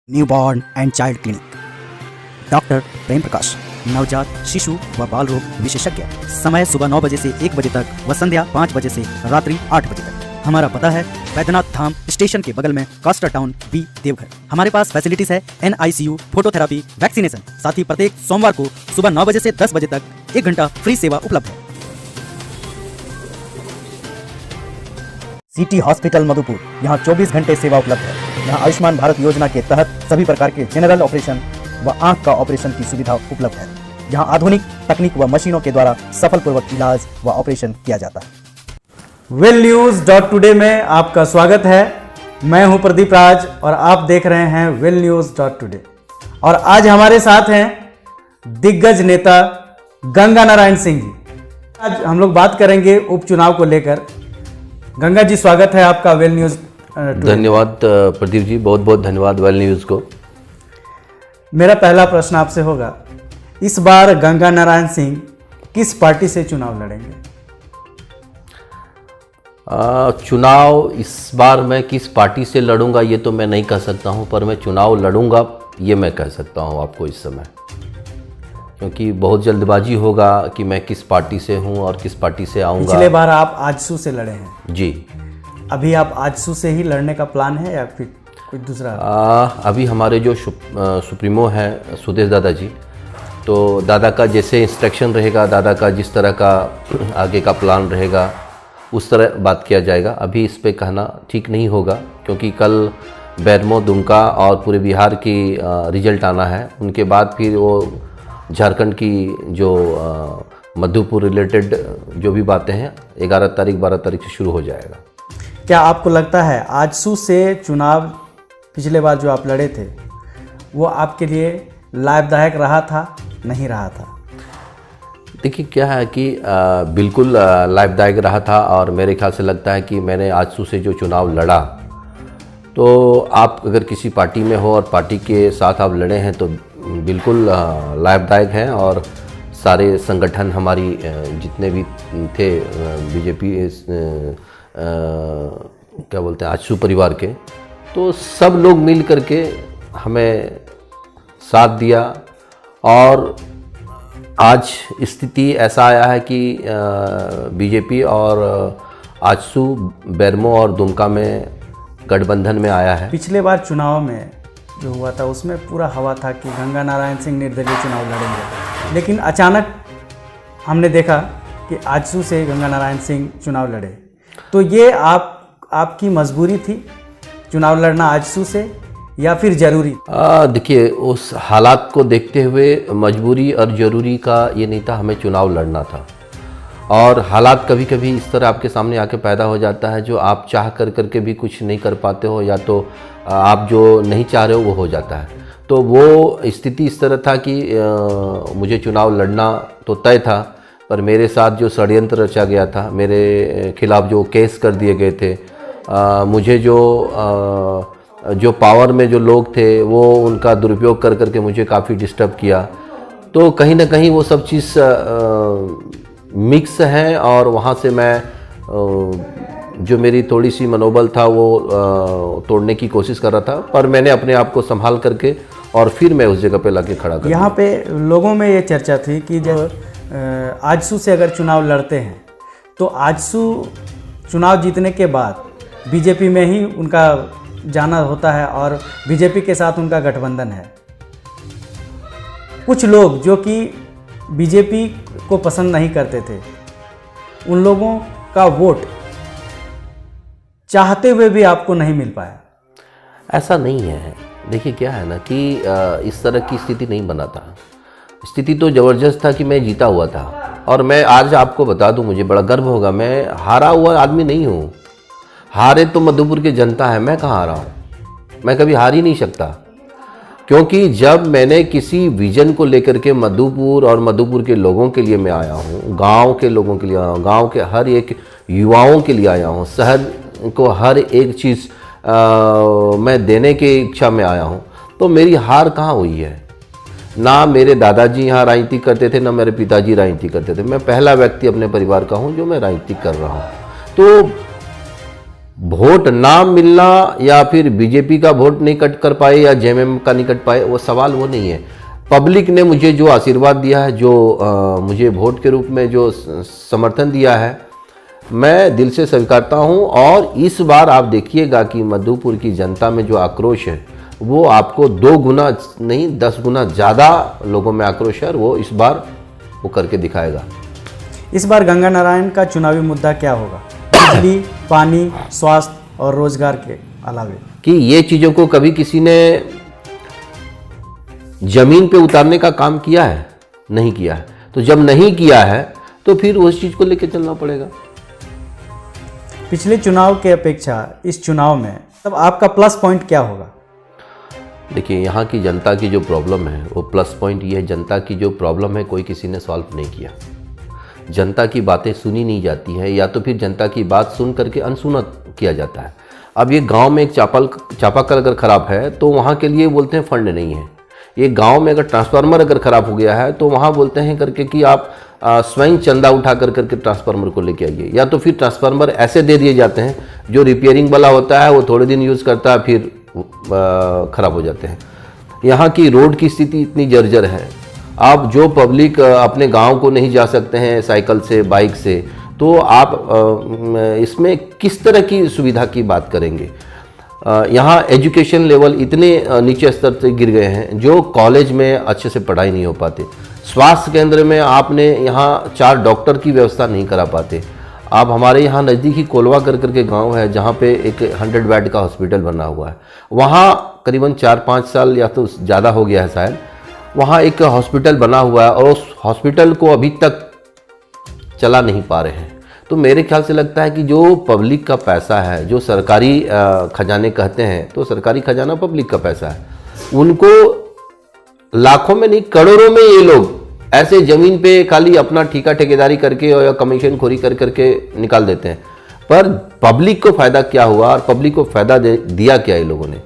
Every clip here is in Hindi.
Newborn and child clinic, doctor Prem Prakash, नवजात शिशु व बाल रोग विशेषज्ञ। समय सुबह 9 बजे से 1 बजे तक व संध्या 5 बजे से रात्रि 8 बजे तक। हमारा पता है बैद्यनाथ धाम स्टेशन के बगल में कास्टर टाउन बी, देवघर। हमारे पास फैसिलिटीज है NICU, फोटोथेरापी, वैक्सीनेशन। साथ ही प्रत्येक सोमवार को सुबह 9 बजे से 10 बजे तक 1 घंटा फ्री सेवा उपलब्ध है। सिटी हॉस्पिटल मधुपुर, यहाँ 24 घंटे सेवा उपलब्ध है। यहाँ आयुष्मान भारत योजना के तहत सभी प्रकार के जनरल ऑपरेशन व आंख का ऑपरेशन की सुविधा उपलब्ध है। यहाँ आधुनिक तकनीक व मशीनों के द्वारा सफलपूर्वक इलाज व ऑपरेशन किया जाता है। वेल न्यूज .टुडे में आपका स्वागत है। मैं हूं प्रदीप राज और आप देख रहे हैं वेल न्यूज .टुडे। और आज हमारे साथ हैं दिग्गज नेता गंगा नारायण सिंह जी। आज हम लोग बात करेंगे उपचुनाव को लेकर। गंगा जी, स्वागत है आपका वेल न्यूज टुडे। धन्यवाद प्रदीप जी, बहुत बहुत धन्यवाद वेल न्यूज को। मेरा पहला प्रश्न आपसे होगा, इस बार गंगा नारायण सिंह किस पार्टी से चुनाव लड़ेंगे? चुनाव इस बार मैं किस पार्टी से लड़ूंगा ये तो मैं नहीं कह सकता हूं, पर मैं चुनाव लड़ूंगा ये मैं कह सकता हूं आपको इस समय, क्योंकि बहुत जल्दबाजी होगा कि मैं किस पार्टी से हूं और किस पार्टी से आऊंगा। पिछले बार आप आजसू से लड़े हैं जी। अभी आप आजसू से ही लड़ने का प्लान है या फिर कुछ दूसरा? अभी हमारे जो सुप्रीमो हैं सुदेश दादा जी, तो दादा का जैसे इंस्ट्रक्शन रहेगा, दादा का जिस तरह का आगे का प्लान रहेगा उस तरह बात किया जाएगा। अभी इस पे कहना ठीक नहीं होगा, क्योंकि कल बैरमो, दुमका और पूरे बिहार की रिजल्ट आना है। उनके बाद फिर वो झारखंड की जो मधुपुर रिलेटेड जो भी बातें हैं 11 तारीख 12 तारीख से शुरू हो जाएगा। क्या आपको लगता है आजसू से चुनाव पिछले बार जो आप लड़े थे वो आपके लिए लाभदायक रहा था, नहीं रहा था? देखिए क्या है कि बिल्कुल लाभदायक रहा था, और मेरे ख्याल से लगता है कि मैंने आजसू से जो चुनाव लड़ा, तो आप अगर किसी पार्टी में हो और पार्टी के साथ आप लड़े हैं तो बिल्कुल लाभदायक हैं। और सारे संगठन हमारी जितने भी थे बीजेपी क्या बोलते हैं आजसू परिवार के, तो सब लोग मिल करके हमें साथ दिया। और आज स्थिति ऐसा आया है कि बीजेपी और आजसू, बैरमो और दुमका में गठबंधन में आया है। पिछले बार चुनाव में जो हुआ था उसमें पूरा हवा था कि गंगा नारायण सिंह निर्दलीय चुनाव लड़ेंगे, लेकिन अचानक हमने देखा कि आजसू से गंगा नारायण सिंह चुनाव लड़े। तो ये आपकी मजबूरी थी चुनाव लड़ना आजसू से या फिर जरूरी? देखिए, उस हालात को देखते हुए मजबूरी और ज़रूरी का ये नहीं था, हमें चुनाव लड़ना था। और हालात कभी कभी इस तरह आपके सामने आके पैदा हो जाता है जो आप चाह कर करके भी कुछ नहीं कर पाते हो, या तो आप जो नहीं चाह रहे हो वो हो जाता है। तो वो स्थिति इस तरह था कि मुझे चुनाव लड़ना तो तय था, पर मेरे साथ जो षड्यंत्र रचा गया था, मेरे खिलाफ जो केस कर दिए गए थे, मुझे जो पावर में जो लोग थे वो उनका दुरुपयोग कर करके मुझे काफ़ी डिस्टर्ब किया। तो कहीं ना कहीं वो सब चीज़ मिक्स है, और वहाँ से मैं जो मेरी थोड़ी सी मनोबल था वो तोड़ने की कोशिश कर रहा था, पर मैंने अपने आप को संभाल करके और फिर मैं उस जगह पे लाके खड़ा कर। यहाँ पे लोगों में ये चर्चा थी कि जब आजसू से अगर चुनाव लड़ते हैं तो आजसू चुनाव जीतने के बाद बीजेपी में ही उनका जाना होता है और बीजेपी के साथ उनका गठबंधन है। कुछ लोग जो कि बीजेपी को पसंद नहीं करते थे, उन लोगों का वोट चाहते हुए भी आपको नहीं मिल पाया। ऐसा नहीं है। देखिए क्या है ना कि इस तरह की स्थिति नहीं बना था। स्थिति तो ज़बरदस्त था कि मैं जीता हुआ था। और मैं आज आपको बता दूं, मुझे बड़ा गर्व होगा, मैं हारा हुआ आदमी नहीं हूँ। हारे तो मधुपुर की जनता है, मैं कहाँ हारा हूँ? मैं कभी हार ही नहीं सकता, क्योंकि जब मैंने किसी विजन को लेकर के मधुपुर और मधुपुर के लोगों के लिए मैं आया हूँ, गांव के लोगों के लिए आया हूँ, गांव के हर एक युवाओं के लिए आया हूँ, शहर को हर एक चीज़ मैं देने की इच्छा में आया हूँ, तो मेरी हार कहाँ हुई है? ना मेरे दादाजी यहाँ राजनीति करते थे, ना मेरे पिताजी राजनीति करते थे। मैं पहला व्यक्ति अपने परिवार का हूँ जो मैं राजनीति कर रहा हूँ। तो वोट ना मिलना या फिर बीजेपी का वोट नहीं कट कर पाए या जेएमएम का नहीं कट पाए, वो सवाल वो नहीं है। पब्लिक ने मुझे जो आशीर्वाद दिया है, जो मुझे वोट के रूप में जो समर्थन दिया है, मैं दिल से स्वीकारता हूं। और इस बार आप देखिएगा कि मधुपुर की जनता में जो आक्रोश है वो आपको 2 गुना नहीं 10 गुना ज़्यादा लोगों में आक्रोश है, और वो इस बार वो करके दिखाएगा। इस बार गंगा नारायण का चुनावी मुद्दा क्या होगा? बिजली, पानी, स्वास्थ्य और रोजगार के अलावे कि ये चीज़ों को कभी किसी ने जमीन पे उतारने का काम किया है? नहीं किया है। तो जब नहीं किया है तो फिर उस चीज़ को लेकर चलना पड़ेगा। पिछले चुनाव के अपेक्षा इस चुनाव में तब आपका प्लस पॉइंट क्या होगा? देखिए, यहाँ की जनता की जो प्रॉब्लम है वो प्लस पॉइंट ये है, जनता की जो प्रॉब्लम है कोई किसी ने सॉल्व नहीं किया। जनता की बातें सुनी नहीं जाती है, या तो फिर जनता की बात सुन करके अनसुना किया जाता है। अब ये गांव में एक चापाकल अगर ख़राब है तो वहाँ के लिए बोलते हैं फंड नहीं है। ये गांव में अगर ट्रांसफार्मर अगर ख़राब हो गया है तो वहाँ बोलते हैं करके कि आप स्वयं चंदा उठा करके ट्रांसफार्मर को लेके आइए, या तो फिर ट्रांसफार्मर ऐसे दे दिए जाते हैं जो रिपेयरिंग वाला होता है वो थोड़े दिन यूज़ करता है फिर ख़राब हो जाते हैं। यहाँ की रोड की स्थिति इतनी जर्जर है, आप जो पब्लिक अपने गांव को नहीं जा सकते हैं साइकिल से, बाइक से, तो आप इसमें किस तरह की सुविधा की बात करेंगे? यहाँ एजुकेशन लेवल इतने नीचे स्तर से गिर गए हैं जो कॉलेज में अच्छे से पढ़ाई नहीं हो पाते। स्वास्थ्य केंद्र में आपने यहाँ 4 डॉक्टर की व्यवस्था नहीं करा पाते। आप हमारे यहाँ नज़दीक ही कोलवा करके गांव है जहाँ पे एक 100 बेड का हॉस्पिटल बना हुआ है। वहाँ करीबन 4-5 साल या तो ज़्यादा हो गया है शायद, वहाँ एक हॉस्पिटल बना हुआ है और उस हॉस्पिटल को अभी तक चला नहीं पा रहे हैं। तो मेरे ख्याल से लगता है कि जो पब्लिक का पैसा है, जो सरकारी खजाने कहते हैं, तो सरकारी खजाना पब्लिक का पैसा है, उनको लाखों में नहीं करोड़ों में ये लोग ऐसे ज़मीन पे खाली अपना ठेका ठेकेदारी करके या कमीशन खोरी करके निकाल देते हैं। पर पब्लिक को फ़ायदा क्या हुआ और पब्लिक को फ़ायदा दिया क्या ये लोगों ने?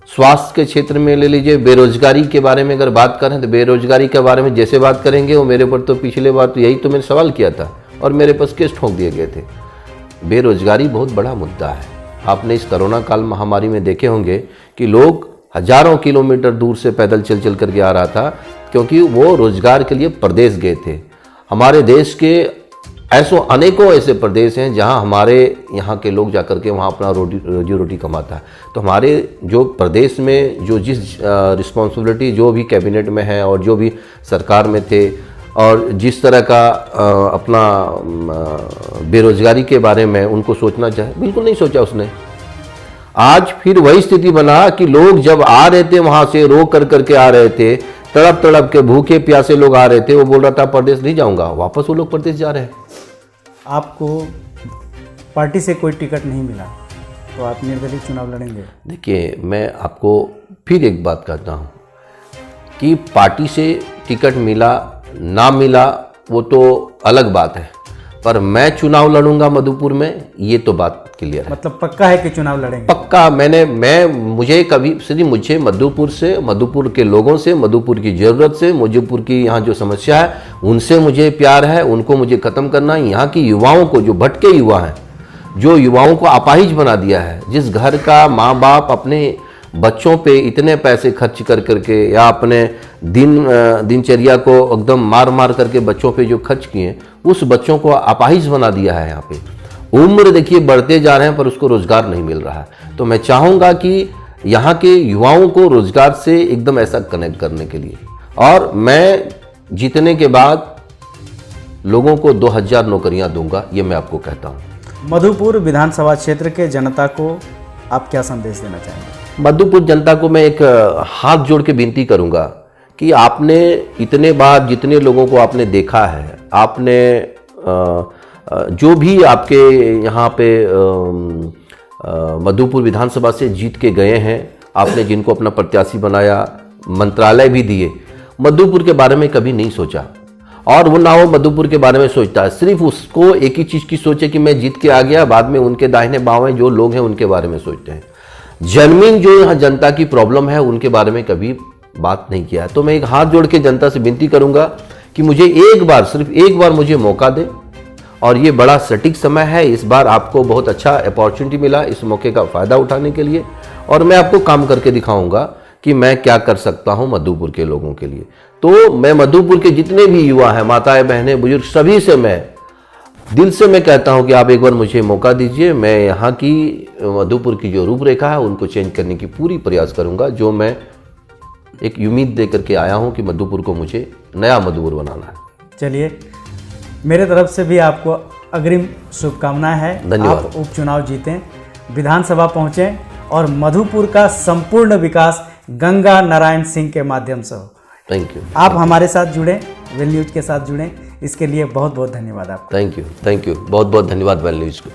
स्वास्थ्य के क्षेत्र में ले लीजिए, बेरोजगारी के बारे में अगर बात करें तो बेरोजगारी के बारे में जैसे बात करेंगे वो मेरे पर तो पिछले बार तो यही तो मैंने सवाल किया था और मेरे पास केस ठोंक दिए गए थे। बेरोजगारी बहुत बड़ा मुद्दा है। आपने इस कोरोना काल महामारी में देखे होंगे कि लोग हजारों किलोमीटर दूर से पैदल चल करके आ रहा था क्योंकि वो रोजगार के लिए प्रदेश गए थे। हमारे देश के अनेकों ऐसे प्रदेश हैं जहां हमारे यहाँ के लोग जाकर के वहाँ अपना रोजी रोटी कमाता है। तो हमारे जो प्रदेश में जो जिस रिस्पॉन्सिबिलिटी जो भी कैबिनेट में है और जो भी सरकार में थे और जिस तरह का अपना बेरोजगारी के बारे में उनको सोचना चाहिए, बिल्कुल नहीं सोचा उसने। आज फिर वही स्थिति बना कि लोग जब आ रहे थे वहाँ से रोक करके आ रहे थे, तड़प के भूखे प्यासे लोग आ रहे थे, वो बोल रहा था प्रदेश नहीं जाऊंगा, वापस वो लोग प्रदेश जा रहे हैं। आपको पार्टी से कोई टिकट नहीं मिला तो आप निर्दलीय चुनाव लड़ेंगे? देखिए, मैं आपको फिर एक बात कहता हूँ कि पार्टी से टिकट मिला ना मिला वो तो अलग बात है, पर मैं चुनाव लड़ूंगा मधुपुर में, ये तो बात क्लियर है। मतलब पक्का है कि चुनाव लड़ेंगे? पक्का। मुझे कभी सिर्फ मुझे मधुपुर से, मधुपुर के लोगों से, मधुपुर की ज़रूरत से, मधुपुर की यहाँ जो समस्या है उनसे मुझे प्यार है, उनको मुझे ख़त्म करना है। यहाँ की युवाओं को, जो भटके युवा हैं, जो युवाओं को अपाहिज बना दिया है, जिस घर का माँ बाप अपने बच्चों पे इतने पैसे खर्च करके या अपने दिनचर्या को एकदम मार करके बच्चों पे जो खर्च किए, उस बच्चों को अपाहिज बना दिया है। यहाँ पे उम्र देखिए बढ़ते जा रहे हैं पर उसको रोजगार नहीं मिल रहा है। तो मैं चाहूँगा कि यहाँ के युवाओं को रोजगार से एकदम ऐसा कनेक्ट करने के लिए, और मैं जीतने के बाद लोगों को 2000 नौकरियाँ दूंगा, ये मैं आपको कहता हूँ। मधुपुर विधानसभा क्षेत्र के जनता को आप क्या संदेश देना चाहेंगे? मधुपुर जनता को मैं एक हाथ जोड़ के विनती करूंगा कि आपने इतने बार जितने लोगों को आपने देखा है, आपने जो भी आपके यहाँ पे मधुपुर विधानसभा से जीत के गए हैं, आपने जिनको अपना प्रत्याशी बनाया, मंत्रालय भी दिए, मधुपुर के बारे में कभी नहीं सोचा। और वो ना वो मधुपुर के बारे में सोचता है, सिर्फ उसको एक ही चीज़ की सोचे कि मैं जीत के आ गया, बाद में उनके दाहिने बाएं जो लोग हैं उनके बारे में सोचते हैं। जनमीन जो यहाँ जनता की प्रॉब्लम है उनके बारे में कभी बात नहीं किया है। तो मैं एक हाथ जोड़ के जनता से विनती करूंगा कि मुझे एक बार, सिर्फ एक बार मुझे मौका दे और ये बड़ा सटीक समय है। इस बार आपको बहुत अच्छा अपॉर्चुनिटी मिला इस मौके का फ़ायदा उठाने के लिए, और मैं आपको काम करके दिखाऊंगा कि मैं क्या कर सकता हूं मधुपुर के लोगों के लिए। तो मैं मधुपुर के जितने भी युवा हैं, माताएं, बहनें, बुजुर्ग, सभी से मैं दिल से मैं कहता हूं कि आप एक बार मुझे मौका दीजिए। मैं यहाँ की मधुपुर की जो रूपरेखा है उनको चेंज करने की पूरी प्रयास करूँगा, जो मैं एक उम्मीद दे करके आया हूँ कि मधुपुर को मुझे नया मधुपुर बनाना है। चलिए, मेरे तरफ से भी आपको अग्रिम शुभकामनाएं हैं। धन्यवाद। आप उपचुनाव जीतें, विधानसभा पहुंचें और मधुपुर का संपूर्ण विकास गंगा नारायण सिंह के माध्यम से हो। Thank you. आप हमारे साथ जुड़ें, वेल न्यूज के साथ जुड़ें, इसके लिए बहुत बहुत धन्यवाद आपका। थैंक यू, बहुत बहुत धन्यवाद वेल न्यूज़ को।